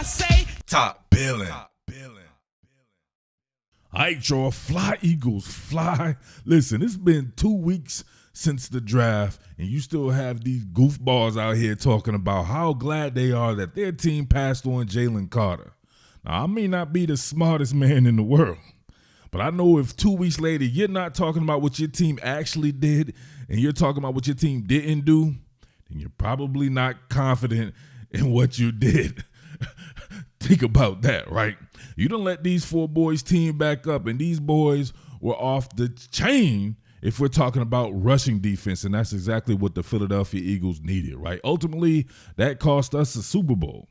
say, top billin'. All right, y'all, fly Eagles, fly. Listen, it's been 2 weeks since the draft, and you still have these goofballs out here talking about how glad they are that their team passed on Jalen Carter. Now, I may not be the smartest man in the world, but I know if 2 weeks later you're not talking about what your team actually did and you're talking about what your team didn't do, then you're probably not confident in what you did. Think about that, right? You done let these four boys team back up, and these boys were off the chain if we're talking about rushing defense, and that's exactly what the Philadelphia Eagles needed, right? Ultimately, that cost us a Super Bowl.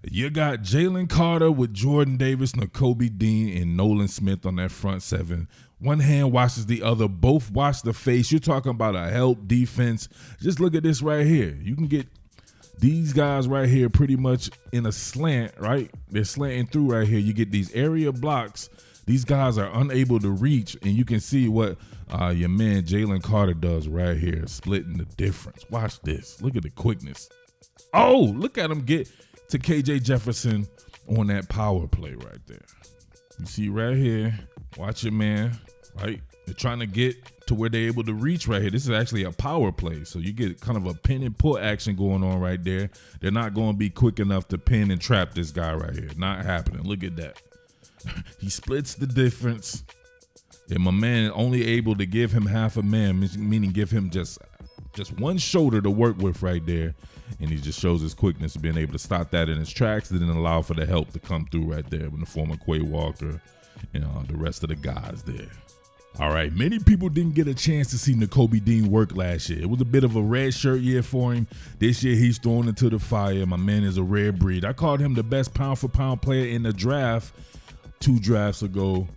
You got Jalen Carter with Jordan Davis, Nakobe Dean, and Nolan Smith on that front seven. One hand washes the other. Both wash the face. You're talking about a help defense. Just look at this right here. You can get these guys right here pretty much in a slant, right? They're slanting through right here. You get these area blocks. These guys are unable to reach, and you can see what your man Jalen Carter does right here, splitting the difference. Watch this. Look at the quickness. Oh, look at him get to KJ Jefferson on that power play right there. You see right here, watch it, man, right? They're trying to get to where they're able to reach right here. This is actually a power play, so you get kind of a pin and pull action going on right there. They're not going to be quick enough to pin and trap this guy right here. Not happening. Look at that. He splits the difference, and my man only able to give him half a man, meaning give him just one shoulder to work with right there, and he just shows his quickness, being able to stop that in his tracks, and then allow for the help to come through right there in the form of Quay Walker and the rest of the guys there. All right, many people didn't get a chance to see Nakobe Dean work last year. It was a bit of a red shirt year for him. This year, he's thrown into the fire. My man is a rare breed. I called him the best pound-for-pound player in the draft 2 drafts ago,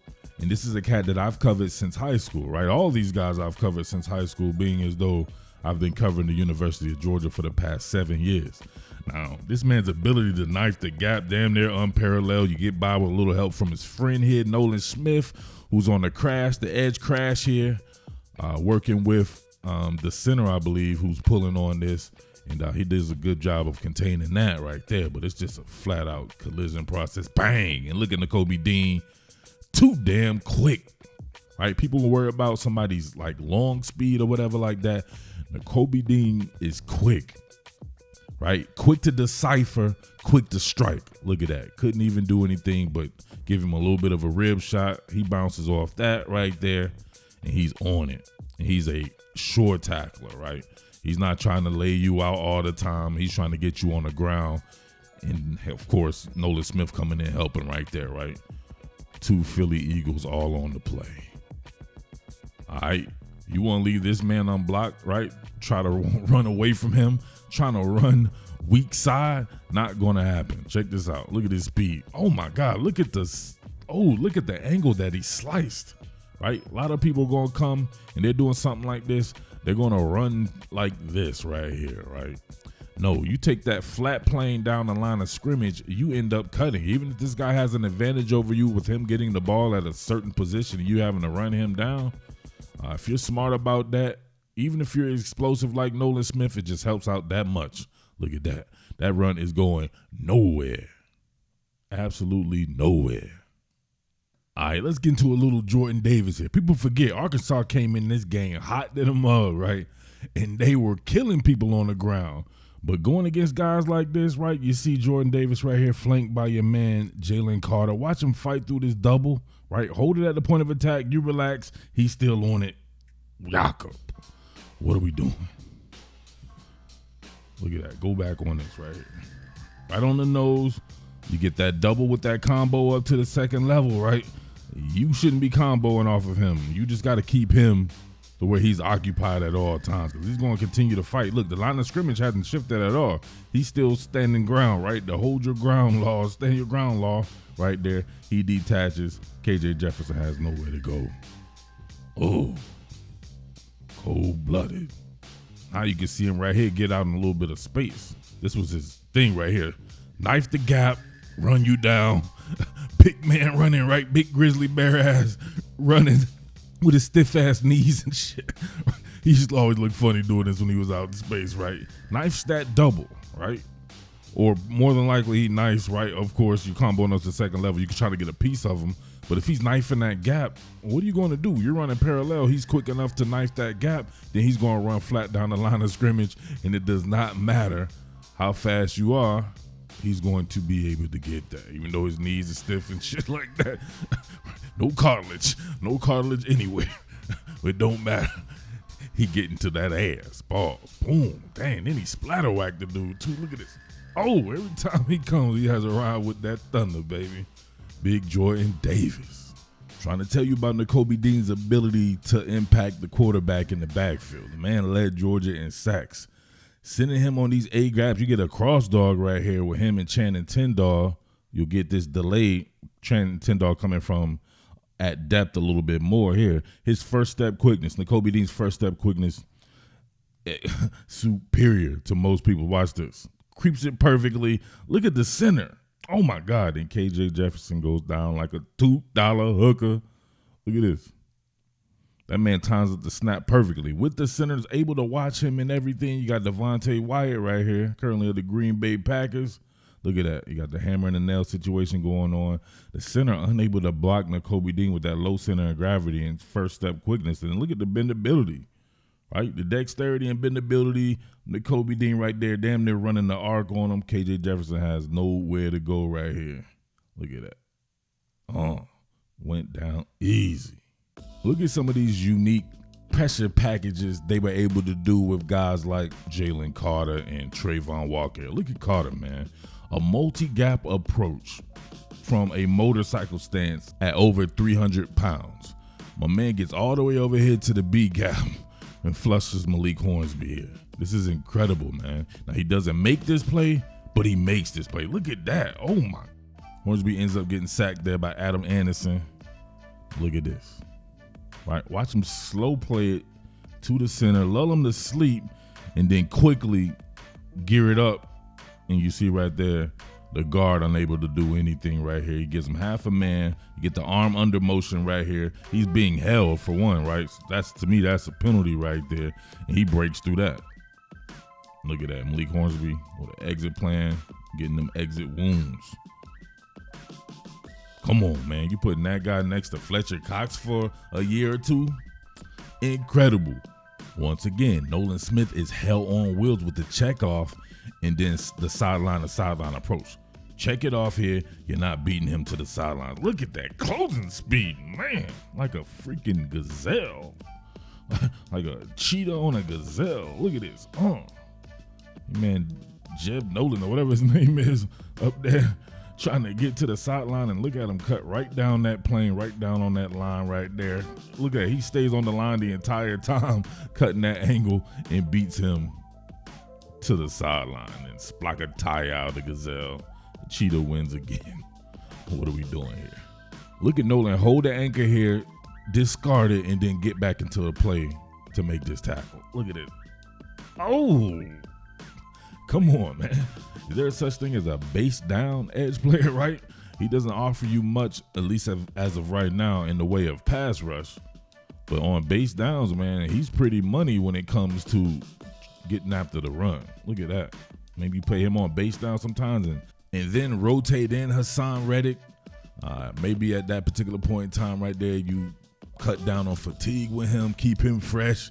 and this is a cat that I've covered since high school, right? All these guys I've covered since high school, being as though I've been covering the University of Georgia for the past 7 years. Now, this man's ability to knife the gap, damn near unparalleled. You get by with a little help from his friend here, Nolan Smith, who's on the edge crash here, working with the center, I believe, who's pulling on this. And he does a good job of containing that right there. But it's just a flat-out collision process. Bang! And look at Nakobe Dean. Too damn quick. Right? People will worry about somebody's like long speed or whatever like that. Nakobe Dean is quick. Right? Quick to decipher, quick to strike. Look at that. Couldn't even do anything but give him a little bit of a rib shot. He bounces off that right there, and he's on it. And he's a sure tackler, right? He's not trying to lay you out all the time. He's trying to get you on the ground. And, of course, Nolan Smith coming in helping right there, right? 2 Philly Eagles all on the play. All right. You want to leave this man unblocked, right? Try to run away from him. Trying to run weak side. Not going to happen. Check this out. Look at his speed. Oh, my God. Look at this. Oh, look at the angle that he sliced, right? A lot of people going to come and they're doing something like this. They're going to run like this right here, right? No, you take that flat plane down the line of scrimmage, you end up cutting. Even if this guy has an advantage over you with him getting the ball at a certain position and you having to run him down, if you're smart about that, even if you're explosive like Nolan Smith, it just helps out that much. Look at that. That run is going nowhere. Absolutely nowhere. All right, let's get into a little Jordan Davis here. People forget Arkansas came in this game hot to the mud, right? And they were killing people on the ground. But going against guys like this, right, you see Jordan Davis right here flanked by your man Jalen Carter. Watch him fight through this double, right? Hold it at the point of attack. You relax. He's still on it. Jakob, what are we doing? Look at that. Go back on this right here. Right on the nose. You get that double with that combo up to the second level, right? You shouldn't be comboing off of him. You just got to keep him to where he's occupied at all times because he's going to continue to fight. Look, the line of scrimmage hasn't shifted at all. He's still standing ground, right? The hold your ground law, stand your ground law right there. He detaches. KJ Jefferson has nowhere to go. Oh, cold-blooded. Now you can see him right here get out in a little bit of space. This was his thing right here. Knife the gap, run you down. Big man running right, big grizzly bear ass running with his stiff ass knees and shit. He used to always look funny doing this when he was out in space, right? Knifes that double, right? or more than likely he knifes, right? Of course, you combo him up to the second level, you can try to get a piece of him. But if he's knifing that gap, what are you going to do? You're running parallel. He's quick enough to knife that gap. Then he's going to run flat down the line of scrimmage. And it does not matter how fast you are. He's going to be able to get that, even though his knees are stiff and shit like that. No cartilage anywhere. It don't matter. He getting to that ass. Balls. Boom. Dang, then he splatter whacked the dude too. Look at this. Oh, every time he comes, he has a ride with that thunder, baby. Big Jordan Davis. Trying to tell you about Nakobe Dean's ability to impact the quarterback in the backfield. The man led Georgia in sacks. Sending him on these A-gaps, you get a cross dog right here with him and Channing Tindall. You'll get this delayed Channing Tindall coming from at depth a little bit more here. His first step quickness, Nakobe Dean's first step quickness, superior to most people. Watch this. Creeps it perfectly. Look at the center. Oh, my God. And KJ Jefferson goes down like a $2 hooker. Look at this. That man times up the snap perfectly. With the centers able to watch him and everything, you got Devontae Wyatt right here, currently of the Green Bay Packers. Look at that. You got the hammer and the nail situation going on. The center unable to block Nakobe Dean with that low center of gravity and first step quickness. And look at the bendability. Right, the dexterity and bendability, Nakobe Dean right there, damn near running the arc on him. KJ Jefferson has nowhere to go right here. Look at that. Went down easy. Look at some of these unique pressure packages they were able to do with guys like Jalen Carter and Trayvon Walker. Look at Carter, man. A multi-gap approach from a motorcycle stance at over 300 pounds. My man gets all the way over here to the B gap and flushes Malik Hornsby here. This is incredible, man. Now, he doesn't make this play, but he makes this play. Look at that. Oh, my. Hornsby ends up getting sacked there by Adam Anderson. Look at this. Right? Watch him slow play it to the center, lull him to sleep, and then quickly gear it up. And you see right there, the guard unable to do anything right here. He gives him half a man. You get the arm under motion right here. He's being held for one, right? So that's, to me, that's a penalty right there. And he breaks through that. Look at that. Malik Hornsby with an exit plan, getting them exit wounds. Come on, man. You putting that guy next to Fletcher Cox for a year or two? Incredible. Once again, Nolan Smith is hell on wheels with the check off and then the sideline to sideline approach. Check it off here. You're not beating him to the sideline. Look at that closing speed, man. Like a freaking gazelle. Like a cheetah on a gazelle. Look at this. Man, Jeb Nolan or whatever his name is up there trying to get to the sideline, and look at him cut right down that plane, right down on that line right there. Look at it. He stays on the line the entire time, cutting that angle, and beats him to the sideline. And Splaka tie out the gazelle. The cheetah wins again. What are we doing here? Look at Nolan hold the anchor here, discard it, and then get back into a play to make this tackle. Look at it. Oh, come on, man. Is there such thing as a base down edge player, right? He doesn't offer you much, at least as of right now, in the way of pass rush. But on base downs, man, he's pretty money when it comes to getting after the run. Look at that. Maybe you play him on base down sometimes and then rotate in Hassan Reddick. Maybe at that particular point in time right there, you cut down on fatigue with him, keep him fresh,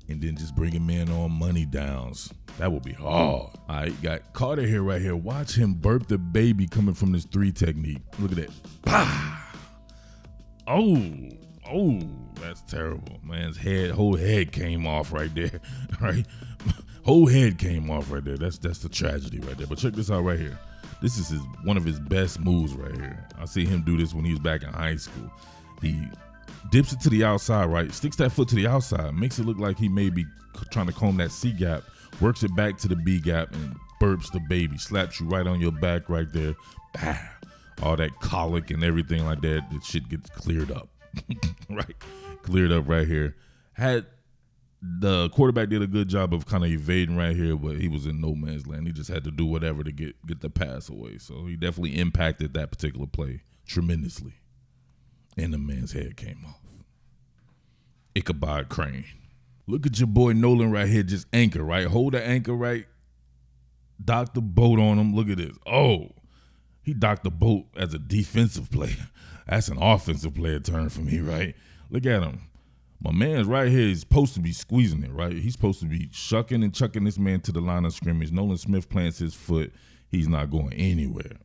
and then just bring him in on money downs. That would be hard. All right, got Carter here right here. Watch him burp the baby coming from this 3 technique. Look at that. Bah! Oh, that's terrible. Man's whole head came off right there. Right? Whole head came off right there. That's the tragedy right there. But check this out right here. This is one of his best moves right here. I see him do this when he was back in high school. He dips it to the outside, right? Sticks that foot to the outside. Makes it look like he may be trying to comb that C gap. Works it back to the B gap and burps the baby. Slaps you right on your back right there. Bah! All that colic and everything like that. That shit gets cleared up. Right? Cleared up right here. The quarterback did a good job of kind of evading right here, but he was in no man's land. He just had to do whatever to get the pass away. So he definitely impacted that particular play tremendously. And the man's head came off. Ichabod Crane. Look at your boy Nolan right here, just anchor, right? Hold the anchor right. docked the boat on him. Look at this. Oh, he docked the boat as a defensive player. That's an offensive player turn for me, right? Look at him. My man's right here is supposed to be squeezing it, right? He's supposed to be shucking and chucking this man to the line of scrimmage. Nolan Smith plants his foot. He's not going anywhere.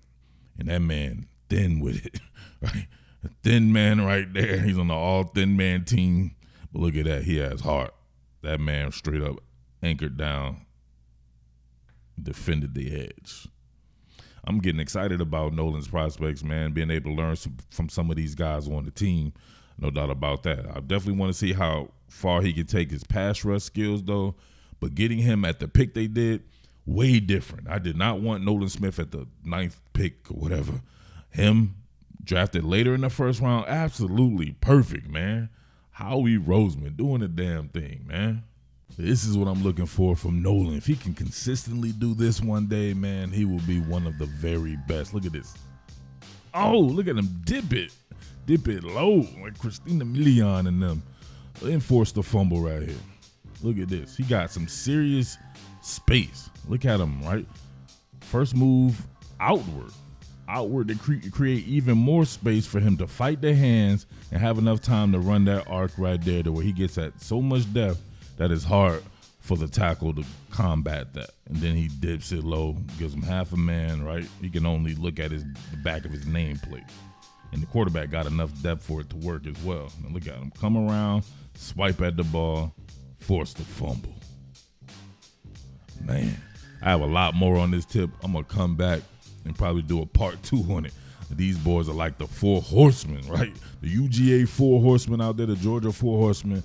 And that man thin with it, right? A thin man right there. He's on the all-thin man team. But look at that. He has heart. That man straight up anchored down, defended the edge. I'm getting excited about Nolan's prospects, man, being able to learn from some of these guys on the team. No doubt about that. I definitely want to see how far he can take his pass rush skills, though. But getting him at the pick they did, way different. I did not want Nolan Smith at the 9th pick or whatever. Him drafted later in the first round, absolutely perfect, man. Howie Roseman doing the damn thing, man. This is what I'm looking for from Nolan. If he can consistently do this one day, man, he will be one of the very best. Look at this. Oh, look at him dip it. Dip it low, like Christina Milian and them. Enforce the fumble right here. Look at this. He got some serious space. Look at him, right? First move outward. Outward to create even more space for him to fight the hands and have enough time to run that arc right there to where he gets at so much depth that it's hard for the tackle to combat that. And then he dips it low, gives him half a man, right? He can only look at the back of his nameplate. And the quarterback got enough depth for it to work as well. Now look at him. Come around, swipe at the ball, force the fumble. Man, I have a lot more on this tip. I'm going to come back and probably do a part 2 on it. These boys are like the 4 horsemen, right? The UGA 4 horsemen out there, the Georgia 4 horsemen.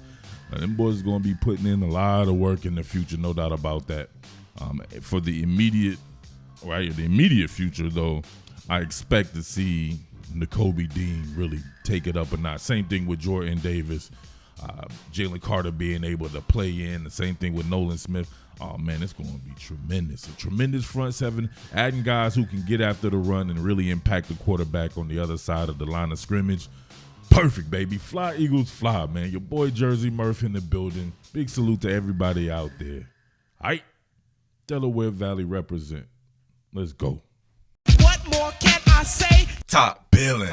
Them boys are going to be putting in a lot of work in the future, no doubt about that. For the immediate future, though, I expect to see Nakobe Dean really take it up a notch. Same thing with Jordan Davis, Jalen Carter being able to play in. The same thing with Nolan Smith. Oh, man, it's going to be tremendous. A tremendous front seven, adding guys who can get after the run and really impact the quarterback on the other side of the line of scrimmage. Perfect, baby. Fly, Eagles, fly, man. Your boy Jersey Murph in the building. Big salute to everybody out there. All right, Delaware Valley represent. Let's go. What more can I say? Top Billin.